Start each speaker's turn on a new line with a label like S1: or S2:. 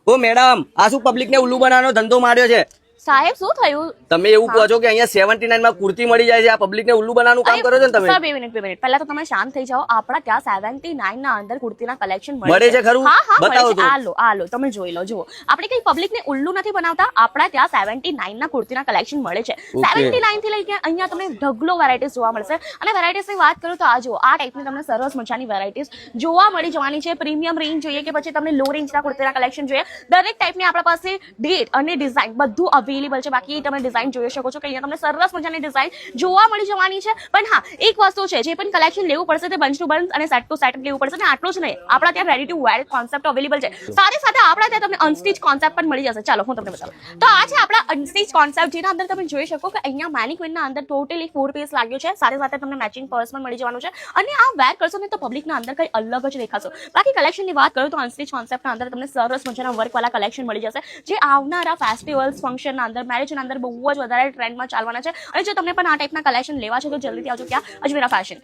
S1: ઓ madam, આ શું public ને ઉલ્લુ બનાવવાનો ધંધો માર્યો છે?
S2: સાહેબ શું થયું?
S1: તમે એવું કહો છો કે અહીંયા 79 માં કુર્તી મળી જાય છે, આ પબ્લિક ને ઉલ્લુ બનાવવાનું કામ કરો છો ને તમે?
S2: સર 2 મિનિટ પહેલા તો તમે શાંત થઈ જાઓ. આપણા ત્યાં 79 ના અંદર કુર્તીના કલેક્શન
S1: મળે છે ખરું?
S2: હા
S1: બતાવો
S2: મળે છે.
S1: તો.
S2: આ લો તમે જોઈ લો. જુઓ, આપણે કઈ પબ્લિક ને ઉલ્લુ નથી બનાવતા. આપણા ત્યાં 79 ના કુર્તીના કલેક્શન મળે છે. 79 થી લઈને અહીંયા તમને ઢગલો વેરાયટીઝ જોવા મળશે. અને વેરાયટીઝ ની વાત કરું તો આ જુઓ, આ ટાઈપની તમને સરસ મજાની વેરાયટીઝ જોવા મળી જવાની છે. પ્રીમિયમ રેન્જ જોઈએ કે પછી તમને લો રેન્જના કુર્તીના કલેક્શન જોઈએ, દરેક ટાઈપની આપણા પાસે ડેટ અને ડિઝાઇન બધું અવેલેબલ છે. બાકી તમે ડિઝાઇન જોઈ શકો છો કે અહીંયા તમને સરસ મજાની ડિઝાઇન જોવા મળી જવાની છે. પણ હા, એક વસ્તુ છે, જે પણ કલેક્શન લેવું પડશે તે બંચ ટુ બંચ અને સેટ ટુ સેટ લેવું પડશે. અને આટલું જ નહીં, આપણા ત્યાં ready to wear concept available છે. સાથે સાથે આપણા ત્યાં તમને અનસ્ટિચ કોન્સેપ્ટ પણ મળી જશે. ચાલો હું તમને બતાવું. તો આ છે આપણા અનસ્ટિચ કોન્સેપ્ટ, જેના અંદર તમે જોઈ શકો કે અહીંયા મેનિક્વિનના અંદર ટોટલી 4 પીસ લાગ્યો છે. સાથે સાથે તમને મેચિંગ પર્સ પણ મળી જવાનું છે. અને આ વેર કરશો ને તો પબ્લિકના અંદર કંઈ અલગ જ દેખાશો. બાકી કલેક્શનની વાત કરું તો અનસ્ટિચ કોન્સેપ્ટના અંદર તમને સરસ મજાના વર્કવાળા કલેક્શન મળી જશે, જે આવનારા ફેસ્ટિવલ્સ ફંક્શનના અંદર મેરેજના અંદર બહુ જ વધારે ટ્રેન્ડમાં ચાલવાના છે. અને જો તમને પણ આ ટાઈપના કલેક્શન લેવા છે તો જલ્દીથી આવજો. ક્યાં? અજમેરા ફેશન.